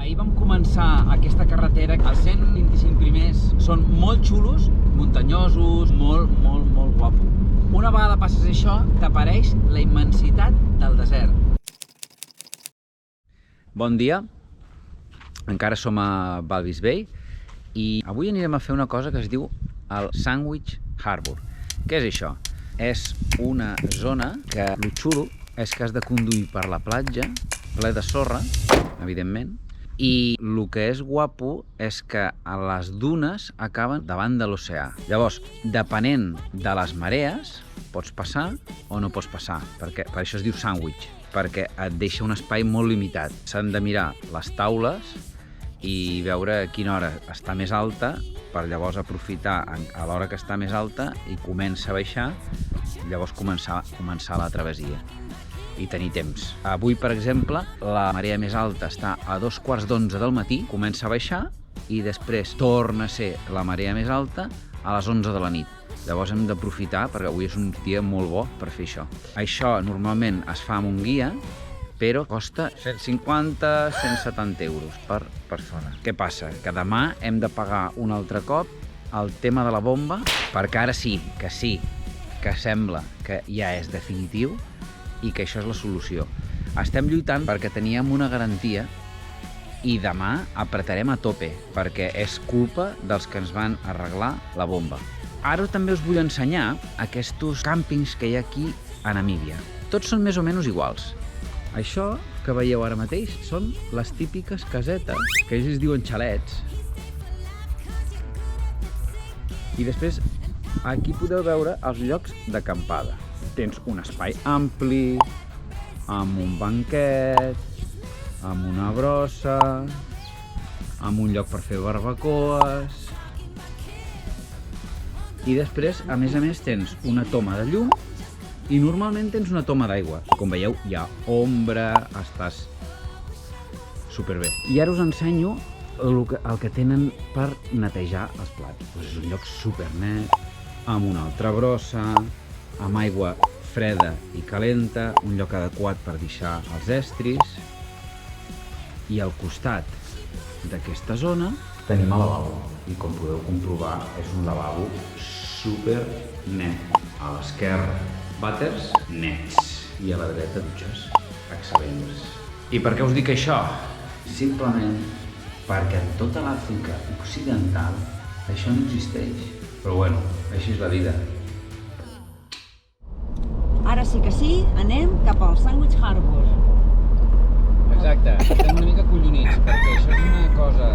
Ahir vam començar aquesta carretera. Els 125 primers són molt xulos, muntanyosos, molt guapo. Una vegada passes això, t'apareix la immensitat del desert. Bon dia, encara som a Walvis Bay i avui anirem a fer una cosa que es diu el Sandwich Harbour. Què és això? És una zona que el xulo és que has de conduir per la platja, ple de sorra, evidentment, i el que és guapo és que les dunes acaben davant de l'oceà. Llavors, depenent de les marees, pots passar o no pots passar, perquè per això es diu sandwich, perquè et deixa un espai molt limitat. S'han de mirar les taules i veure a quina hora està més alta, per llavors aprofitar a l'hora que està més alta i comença a baixar, llavors començar la travessia i tenir temps. Avui, per exemple, la marea més alta està a 11:15 del matí, comença a baixar i després torna a ser la marea més alta a les 11 de la nit. Llavors hem d'aprofitar perquè avui és un dia molt bo per fer això. Això normalment es fa amb un guia, però costa 150-170 euros per persona. Què passa? Que demà hem de pagar un altre cop el tema de la bomba, perquè ara sí, que sembla que ja és definitiu i que això és la solució. Estem lluitant perquè teníem una garantia i demà apretarem a tope, perquè és culpa dels que ens van arreglar la bomba. Ara també us vull ensenyar aquests càmpings que hi ha aquí a Namíbia. Tots són més o menys iguals. Això que veieu ara mateix són les típiques casetes, que ells es diuen xalets. I després aquí podeu veure els llocs d'acampada. Tens un espai ampli, amb un banquet, amb una brossa, amb un lloc per fer barbacoes. I després, a més, tens una toma de llum i normalment tens una toma d'aigua. Com veieu, hi ha ombra, estàs superbé. I ara us ensenyo el que tenen per netejar els plats. És un lloc supernet, amb una altra brossa, amb aigua freda i calenta, un lloc adequat per deixar els estris. I al costat d'aquesta zona tenim el lavabo. I com podeu comprovar, és un lavabo super net. A l'esquerra, vàters nets. I a la dreta, dutxes excel·lents. I per què us dic això? Simplement perquè en tota l'Àfrica occidental això no existeix. Però bueno, així és la vida. Ara sí que sí, anem cap al Sandwich Harbour. Exacte, estem una mica collonits, perquè això és una cosa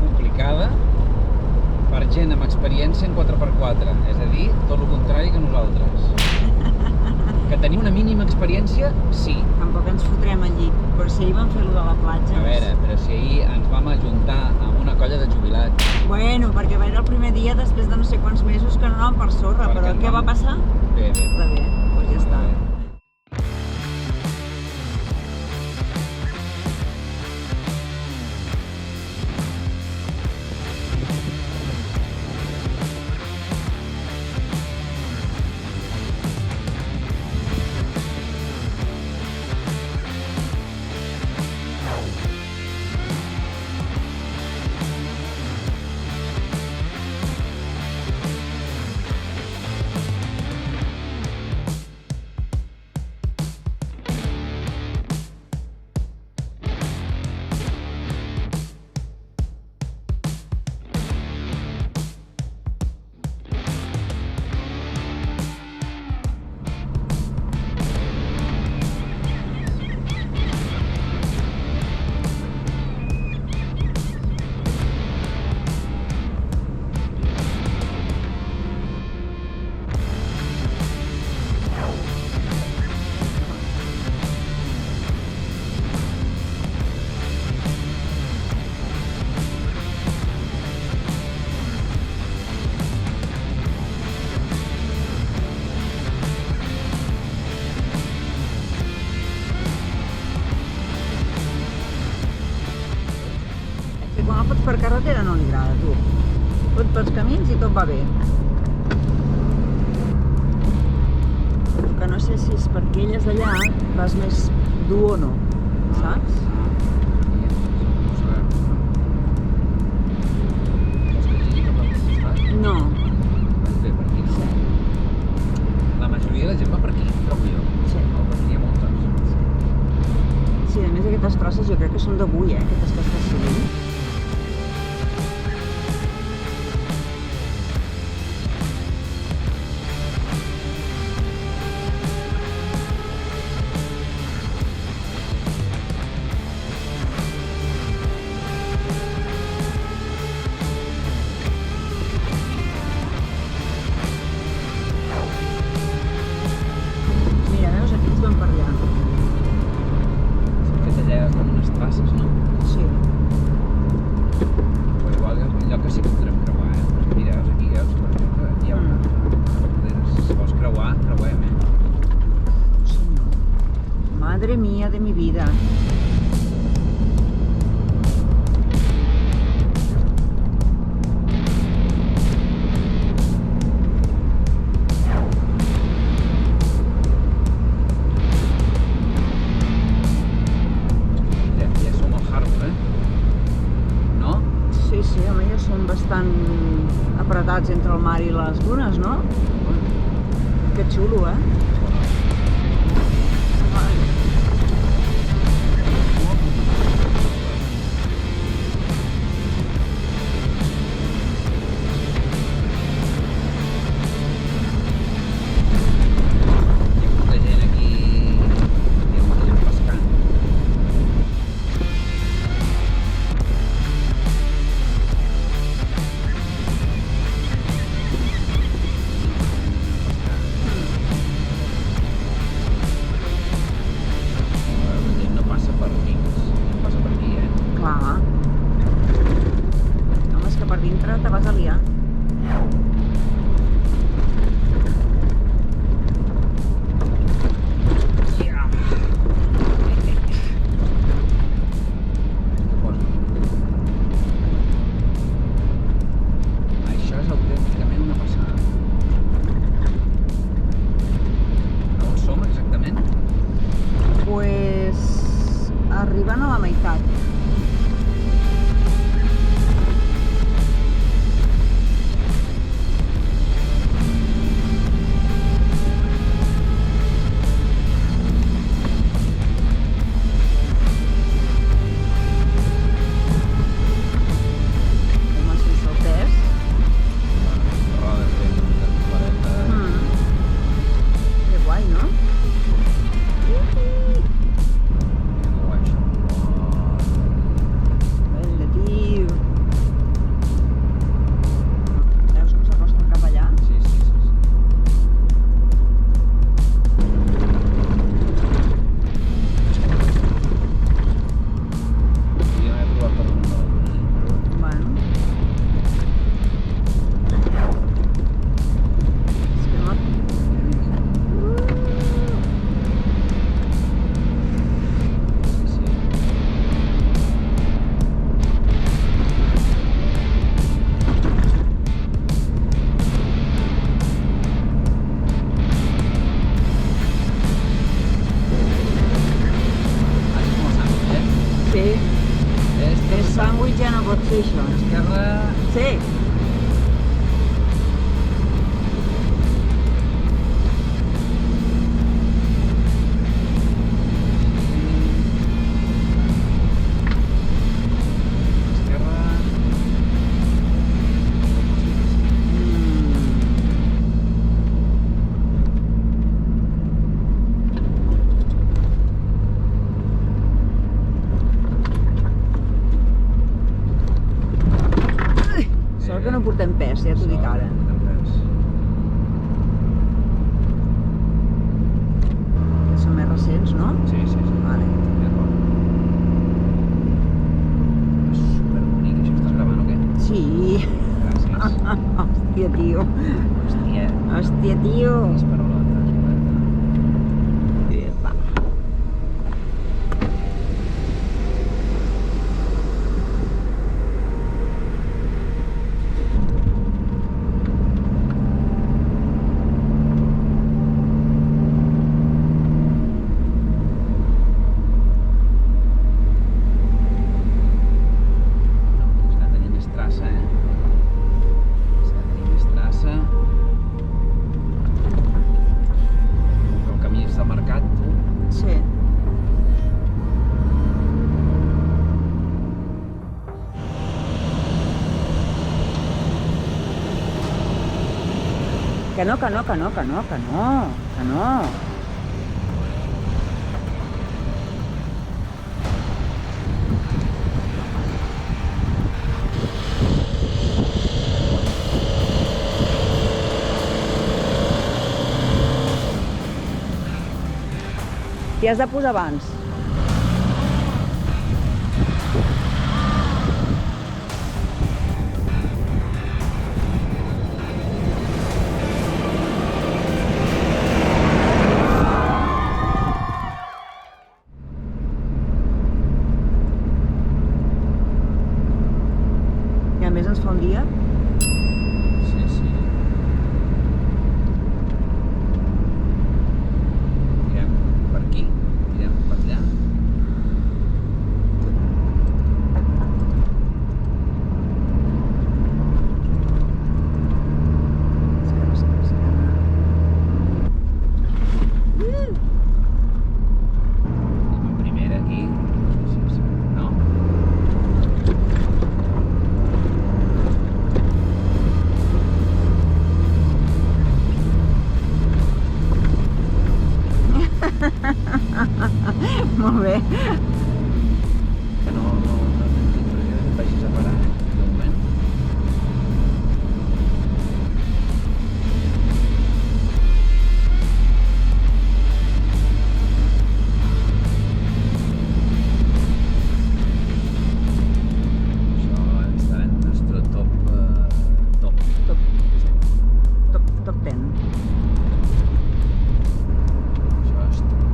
complicada per gent amb experiència en 4x4, és a dir, tot el contrari que nosaltres. Que tenir una mínima experiència, sí. Tampoc ens fotrem al llit, però si ahir vam fer-lo de la platja... A veure, però si ahir ens vam ajuntar amb una colla de jubilats. Bueno, perquè va ser el primer dia després de no sé quants mesos que no anàvem per sorra, però què va passar? Bé. Està bé, doncs ja està. Quan el fots per carretera no li agrada, tu. Fots pels camins i tot va bé. Que no sé si és perquè elles d'allà vas més dur o no, saps? les traces jo crec que són d'avui, aquestes que estàs seguint. Mira, veus, aquí ens vam per allà. S'han fet allà com unes traces, no? Sí. Però igual hi ha algun lloc que sí que podrem creuar, perquè mira, aquí veus, per exemple, aquí hi ha una... Si vols creuar, creuem, Senyor. Madre mía de mi vida. Ja som al Harbour, No? Sí, sí, home, ja són bastant apretats entre el mar i les dunes, no? Que xulo, Ai. Hi ha molta gent aquí, hi ha molta gent pescant. no, que no, que no, que no, que no, que no. T'hi has de posar abans. I a més ens fa un dia. Sí, sí. Tirem per aquí, tirem per allà. Esquerra, esquerra, esquerra. Anem en primera aquí. No? Molt bé. Que no t'entenc, perquè et vagis a parar, de moment. Això estarà en el nostre top. Top 10. Això és top,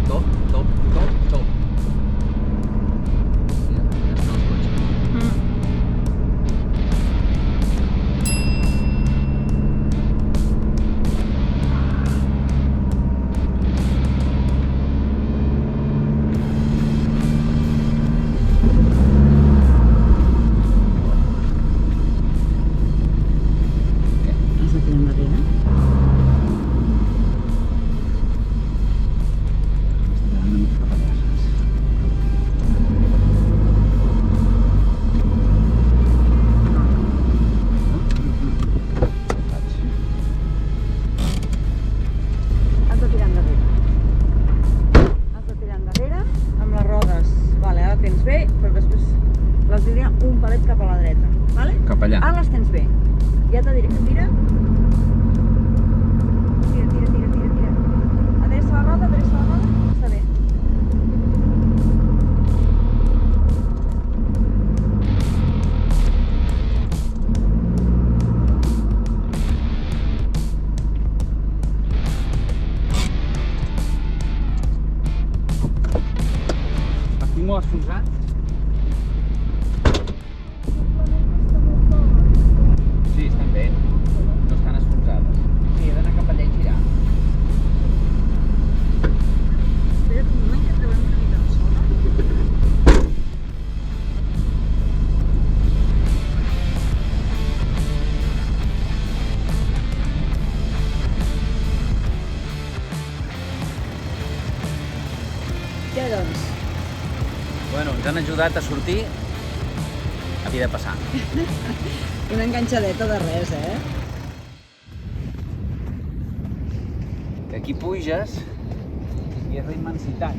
Això és top. Mira, ja està el cotxe. Has de tirar endarrere. Estarà una mica cap allà, saps? Has de tirar endarrere. Has de tirar endarrere amb les rodes. Vale, ara tens bé, però després les diré un palet cap a la dreta. Vale? Cap allà. Ara les tens bé. Ja te diré que tira. Tira. Adreça la roda. Està bé. Estic molt esfonsat. Sí, estan bé. No estan esfonsades. Sí, he d'anar cap allà i girar. Espera't un moment que trobem una mica de sorra. Què doncs? Bueno, ens han ajudat a sortir. Havia de passar. Una enganxadeta de res, eh? Que aquí puges i és la immensitat.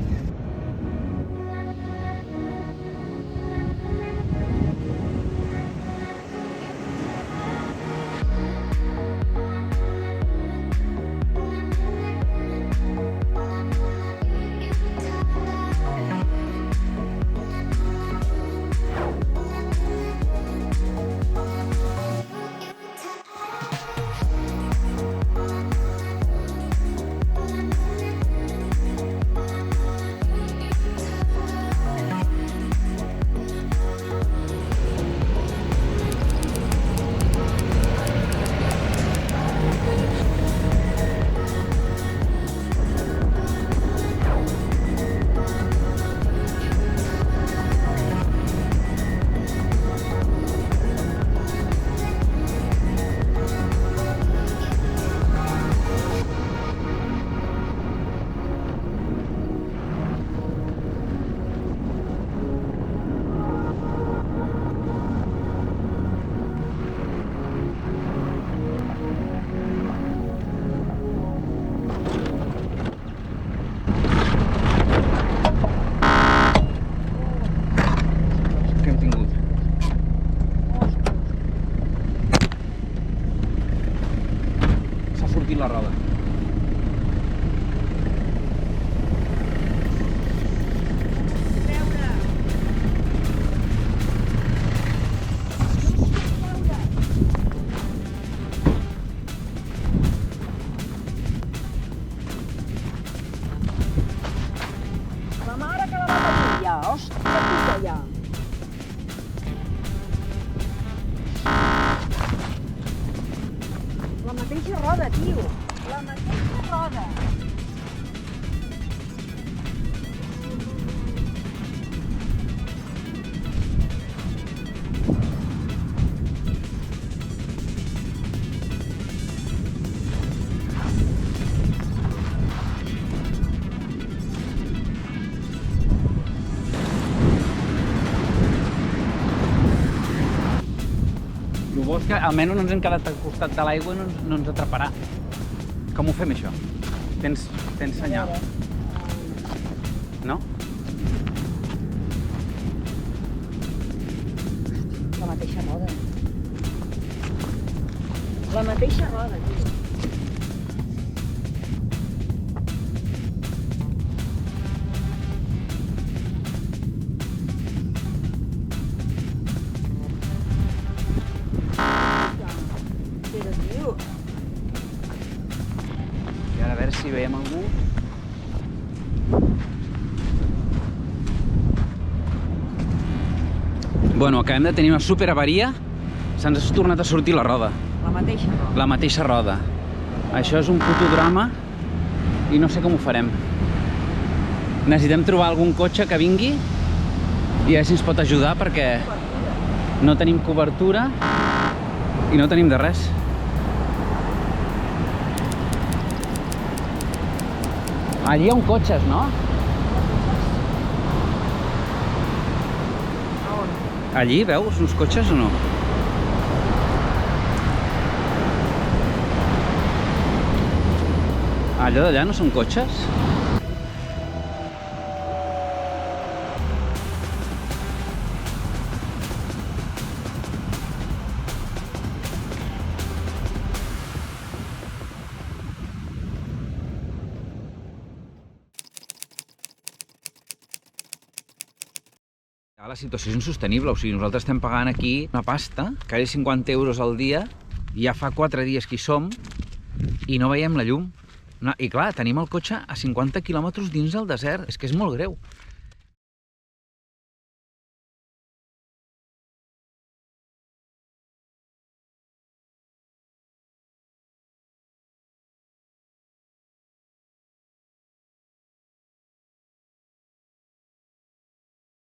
sortit la roda. La mare que la va tenir ja, hòstia puta ja. La mateixa roda, tio. La mateixa roda. El bo és que almenys no ens hem quedat al costat de l'aigua i no ens atraparà. Com ho fem, això? Tens senyal? No? La mateixa roda. La mateixa roda, tio. Però, tio, I ara a veure si veiem algú. Bueno, acabem de tenir una superavaria. Se'ns ha tornat a sortir la roda. la mateixa roda. La mateixa roda. Això és un puto drama i no sé com ho farem. Necessitem trobar algun cotxe que vingui i a veure si ens pot ajudar perquè no tenim cobertura i no tenim de res. Allí hi ha cotxes, no? A on? Allí, veus uns cotxes o no? Allò d'allà no són cotxes? La situació és insostenible, o sigui, nosaltres estem pagant aquí una pasta, quasi 50 euros al dia, i ja fa 4 dies que hi som i no veiem la llum. I clar, tenim el cotxe a 50 quilòmetres dins del desert, és que és molt greu.